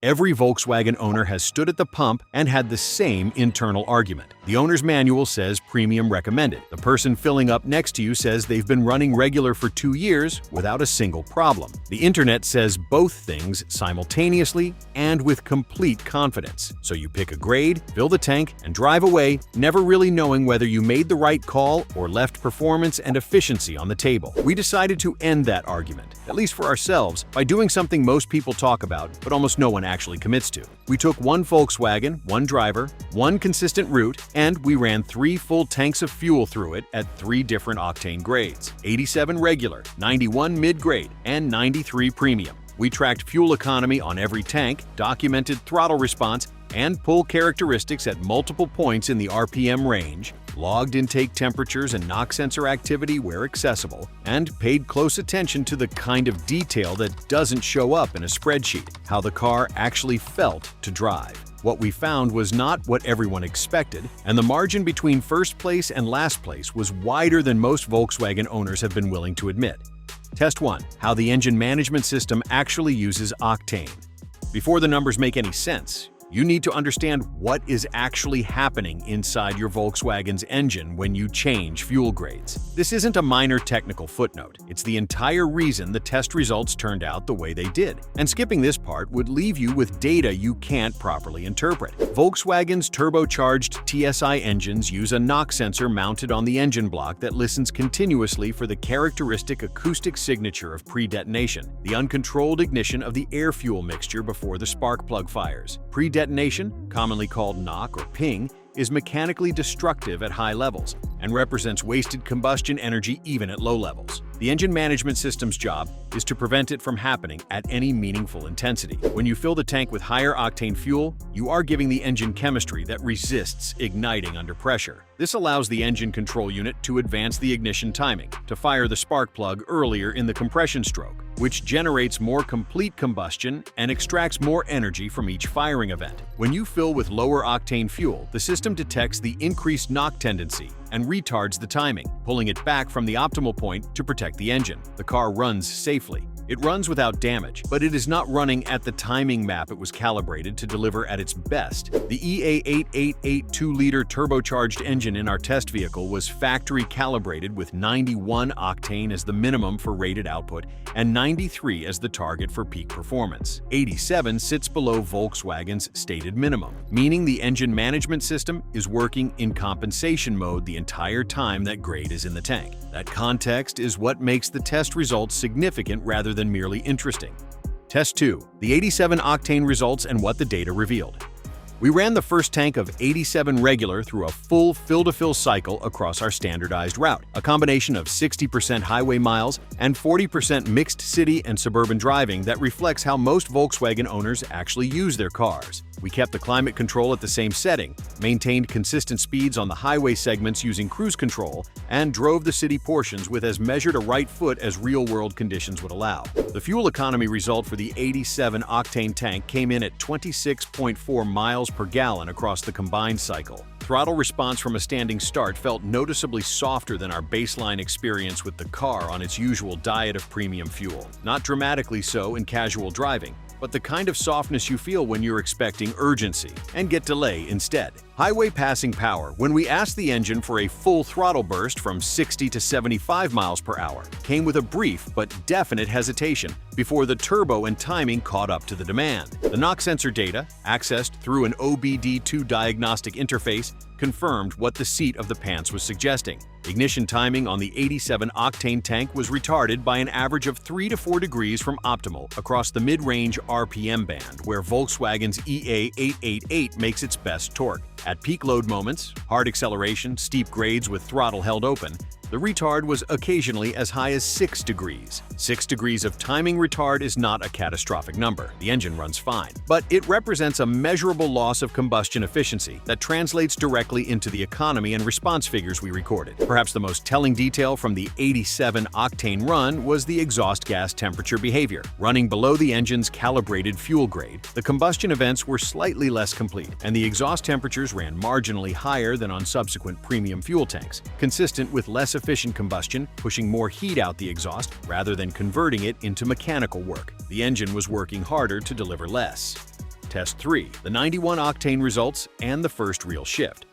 Every Volkswagen owner has stood at the pump and had the same internal argument. The owner's manual says premium recommended. The person filling up next to you says they've been running regular for 2 years without a single problem. The internet says both things simultaneously and with complete confidence. So you pick a grade, fill the tank, and drive away, never really knowing whether you made the right call or left performance and efficiency on the table. We decided to end that argument, at least for ourselves, by doing something most people talk about, but almost no one actually commits to. We took one Volkswagen, one driver, one consistent route, and we ran 3 full tanks of fuel through it at 3 different octane grades: 87 regular, 91 mid-grade, and 93 premium. We tracked fuel economy on every tank, documented throttle response, and pull characteristics at multiple points in the RPM range, logged intake temperatures and knock sensor activity where accessible, and paid close attention to the kind of detail that doesn't show up in a spreadsheet, how the car actually felt to drive. What we found was not what everyone expected, and the margin between first place and last place was wider than most Volkswagen owners have been willing to admit. Test 1. How the engine management system actually uses Octane. Before the numbers make any sense, you need to understand what is actually happening inside your Volkswagen's engine when you change fuel grades. This isn't a minor technical footnote. It's the entire reason the test results turned out the way they did. And skipping this part would leave you with data you can't properly interpret. Volkswagen's turbocharged TSI engines use a knock sensor mounted on the engine block that listens continuously for the characteristic acoustic signature of pre-detonation, the uncontrolled ignition of the air-fuel mixture before the spark plug fires. Pre-detonation, commonly called knock or ping, is mechanically destructive at high levels and represents wasted combustion energy even at low levels. The engine management system's job is to prevent it from happening at any meaningful intensity. When you fill the tank with higher octane fuel, you are giving the engine chemistry that resists igniting under pressure. This allows the engine control unit to advance the ignition timing, to fire the spark plug earlier in the compression stroke, which generates more complete combustion and extracts more energy from each firing event. When you fill with lower octane fuel, the system detects the increased knock tendency and retards the timing, pulling it back from the optimal point to protect the engine. The car runs safely. It runs without damage, but it is not running at the timing map it was calibrated to deliver at its best. The EA888 2-liter turbocharged engine in our test vehicle was factory calibrated with 91 octane as the minimum for rated output and 93 as the target for peak performance. 87 sits below Volkswagen's stated minimum, meaning the engine management system is working in compensation mode the entire time that grade is in the tank. That context is what makes the test results significant rather than merely interesting. Test 2. The 87 octane results and what the data revealed. We ran the first tank of 87 regular through a full fill-to-fill cycle across our standardized route, a combination of 60% highway miles and 40% mixed city and suburban driving that reflects how most Volkswagen owners actually use their cars. We kept the climate control at the same setting, maintained consistent speeds on the highway segments using cruise control, and drove the city portions with as measured a right foot as real-world conditions would allow. The fuel economy result for the 87 octane tank came in at 26.4 miles per gallon across the combined cycle. Throttle response from a standing start felt noticeably softer than our baseline experience with the car on its usual diet of premium fuel. Not dramatically so in casual driving, but the kind of softness you feel when you're expecting urgency and get delay instead. Highway passing power, when we asked the engine for a full throttle burst from 60 to 75 miles per hour, came with a brief but definite hesitation before the turbo and timing caught up to the demand. The knock sensor data, accessed through an OBD2 diagnostic interface, confirmed what the seat of the pants was suggesting. Ignition timing on the 87 octane tank was retarded by an average of 3 to 4 degrees from optimal across the mid-range RPM band, where Volkswagen's EA888 makes its best torque. At peak load moments, hard acceleration, steep grades with throttle held open, the retard was occasionally as high as 6 degrees. 6 degrees of timing retard is not a catastrophic number. The engine runs fine. But it represents a measurable loss of combustion efficiency that translates directly into the economy and response figures we recorded. Perhaps the most telling detail from the 87 octane run was the exhaust gas temperature behavior. Running below the engine's calibrated fuel grade, the combustion events were slightly less complete, and the exhaust temperatures ran marginally higher than on subsequent premium fuel tanks, consistent with less efficient combustion, pushing more heat out the exhaust rather than converting it into mechanical work. The engine was working harder to deliver less. Test 3. The 91 octane results and the first real shift.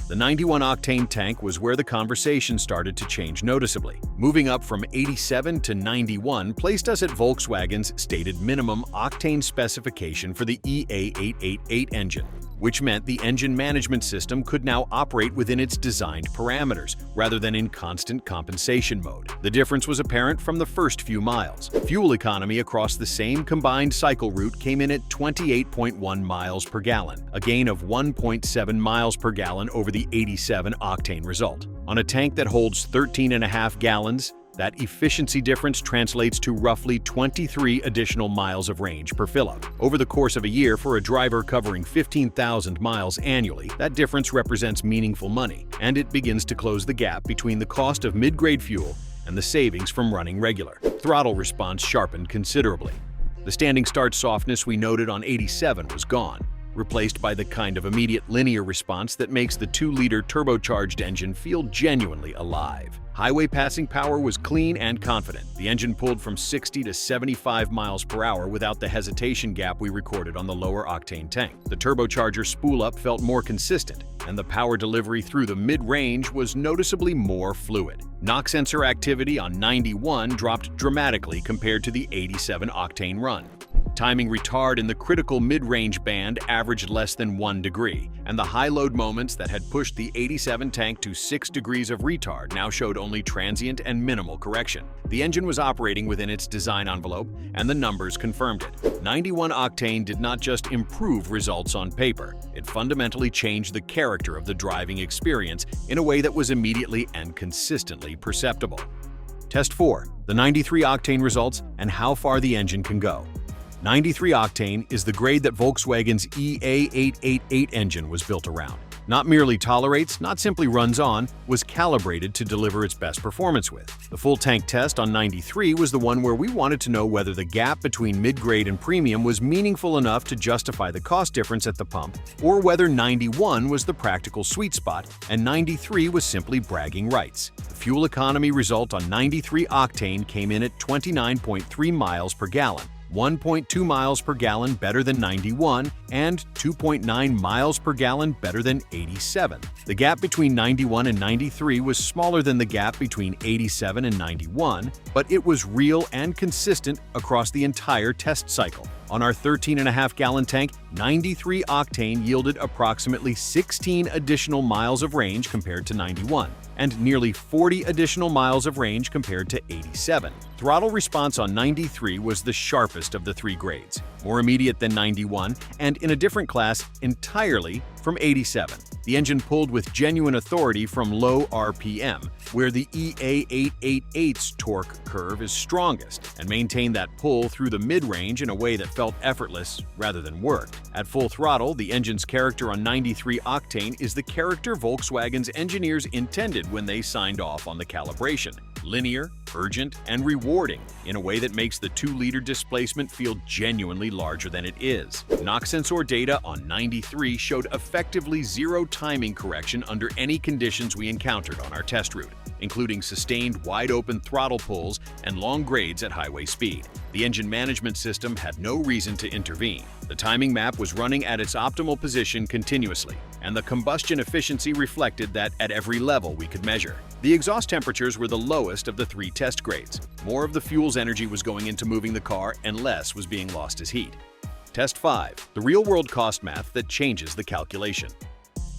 The 91 octane tank was where the conversation started to change noticeably. Moving up from 87 to 91 placed us at Volkswagen's stated minimum octane specification for the EA888 engine, which meant the engine management system could now operate within its designed parameters, rather than in constant compensation mode. The difference was apparent from the first few miles. Fuel economy across the same combined cycle route came in at 28.1 miles per gallon, a gain of 1.7 miles per gallon over the 87 octane result. On a tank that holds 13.5 gallons, that efficiency difference translates to roughly 23 additional miles of range per fill-up. Over the course of a year, for a driver covering 15,000 miles annually, that difference represents meaningful money, and it begins to close the gap between the cost of mid-grade fuel and the savings from running regular. Throttle response sharpened considerably. The standing start softness we noted on 87 was gone, replaced by the kind of immediate linear response that makes the 2-liter turbocharged engine feel genuinely alive. Highway passing power was clean and confident. The engine pulled from 60 to 75 miles per hour without the hesitation gap we recorded on the lower octane tank. The turbocharger spool-up felt more consistent, and the power delivery through the mid-range was noticeably more fluid. Knock sensor activity on 91 dropped dramatically compared to the 87 octane run. Timing retard in the critical mid-range band averaged less than 1 degree, and the high-load moments that had pushed the 87 tank to 6 degrees of retard now showed only transient and minimal correction. The engine was operating within its design envelope, and the numbers confirmed it. 91 octane did not just improve results on paper, it fundamentally changed the character of the driving experience in a way that was immediately and consistently perceptible. Test 4. The 93 octane results and how far the engine can go. 93 octane is the grade that Volkswagen's EA888 engine was built around. Not merely tolerates, not simply runs on, was calibrated to deliver its best performance with. The full tank test on 93 was the one where we wanted to know whether the gap between mid-grade and premium was meaningful enough to justify the cost difference at the pump, or whether 91 was the practical sweet spot and 93 was simply bragging rights. The fuel economy result on 93 octane came in at 29.3 miles per gallon, 1.2 miles per gallon better than 91, and 2.9 miles per gallon better than 87. The gap between 91 and 93 was smaller than the gap between 87 and 91, but it was real and consistent across the entire test cycle. On our 13.5-gallon tank, 93 octane yielded approximately 16 additional miles of range compared to 91, and nearly 40 additional miles of range compared to 87. Throttle response on 93 was the sharpest of the 3 grades, more immediate than 91, and in a different class entirely from 87. The engine pulled with genuine authority from low RPM, where the EA888's torque curve is strongest, and maintained that pull through the mid-range in a way that felt effortless rather than worked. At full throttle, the engine's character on 93 octane is the character Volkswagen's engineers intended when they signed off on the calibration: linear, urgent, and rewarding in a way that makes the 2-liter displacement feel genuinely larger than it is. Knock sensor data on 93 showed effectively zero timing correction under any conditions we encountered on our test route, including sustained wide-open throttle pulls and long grades at highway speed. The engine management system had no reason to intervene. The timing map was running at its optimal position continuously, and the combustion efficiency reflected that at every level we could measure. The exhaust temperatures were the lowest of the 3 test grades. More of the fuel's energy was going into moving the car, and less was being lost as heat. Test 5. The real-world cost math that changes the calculation.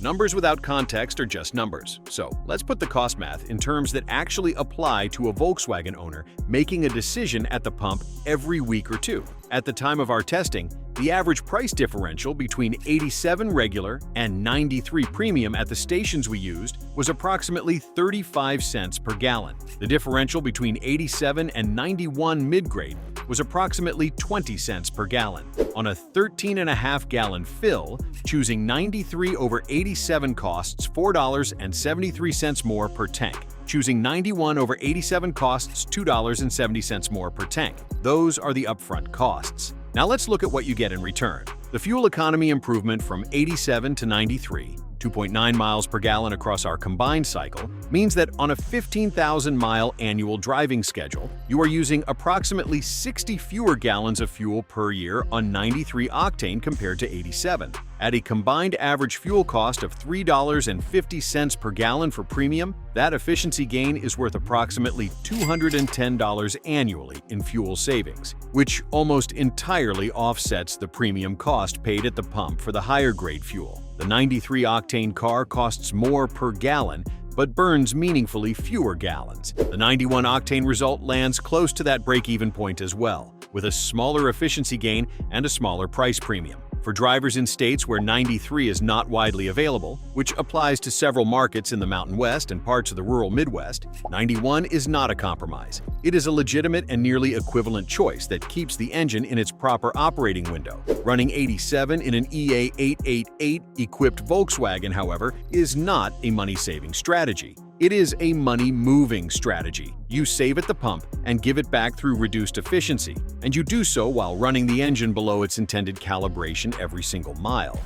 Numbers without context are just numbers, so let's put the cost math in terms that actually apply to a Volkswagen owner making a decision at the pump every week or two. At the time of our testing, the average price differential between 87 regular and 93 premium at the stations we used was approximately 35 cents per gallon. The differential between 87 and 91 mid-grade was approximately 20 cents per gallon. On a 13.5-gallon fill, choosing 93 over 87 costs $4.73 more per tank. Choosing 91 over 87 costs $2.70 more per tank. Those are the upfront costs. Now let's look at what you get in return. The fuel economy improvement from 87 to 93, 2.9 miles per gallon across our combined cycle means that on a 15,000-mile annual driving schedule, you are using approximately 60 fewer gallons of fuel per year on 93 octane compared to 87. At a combined average fuel cost of $3.50 per gallon for premium, that efficiency gain is worth approximately $210 annually in fuel savings, which almost entirely offsets the premium cost paid at the pump for the higher-grade fuel. The 93-octane car costs more per gallon, but burns meaningfully fewer gallons. The 91-octane result lands close to that break-even point as well, with a smaller efficiency gain and a smaller price premium. For drivers in states where 93 is not widely available, which applies to several markets in the Mountain West and parts of the rural Midwest, 91 is not a compromise. It is a legitimate and nearly equivalent choice that keeps the engine in its proper operating window. Running 87 in an EA888-equipped Volkswagen, however, is not a money-saving strategy. It is a money-moving strategy. You save at the pump and give it back through reduced efficiency, and you do so while running the engine below its intended calibration every single mile.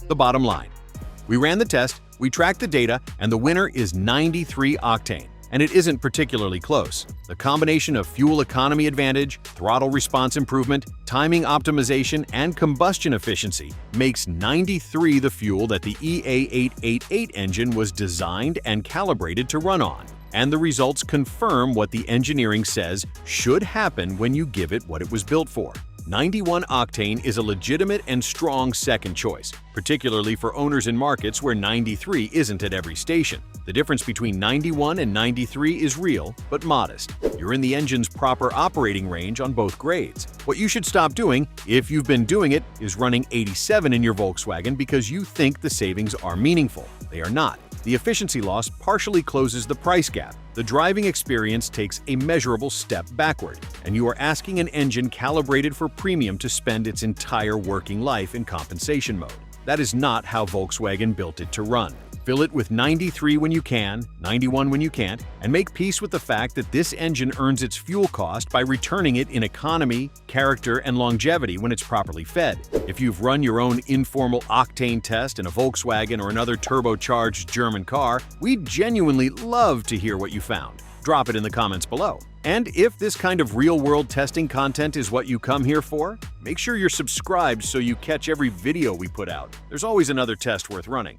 The bottom line: we ran the test, we tracked the data, and the winner is 93 octane. And it isn't particularly close. The combination of fuel economy advantage, throttle response improvement, timing optimization, and combustion efficiency makes 93 the fuel that the EA888 engine was designed and calibrated to run on. And the results confirm what the engineering says should happen when you give it what it was built for. 91 octane is a legitimate and strong second choice, particularly for owners in markets where 93 isn't at every station. The difference between 91 and 93 is real, but modest. You're in the engine's proper operating range on both grades. What you should stop doing, if you've been doing it, is running 87 in your Volkswagen because you think the savings are meaningful. They are not. The efficiency loss partially closes the price gap. The driving experience takes a measurable step backward, and you are asking an engine calibrated for premium to spend its entire working life in compensation mode. That is not how Volkswagen built it to run. Fill it with 93 when you can, 91 when you can't, and make peace with the fact that this engine earns its fuel cost by returning it in economy, character, and longevity when it's properly fed. If you've run your own informal octane test in a Volkswagen or another turbocharged German car, we'd genuinely love to hear what you found. Drop it in the comments below. And if this kind of real-world testing content is what you come here for, make sure you're subscribed so you catch every video we put out. There's always another test worth running.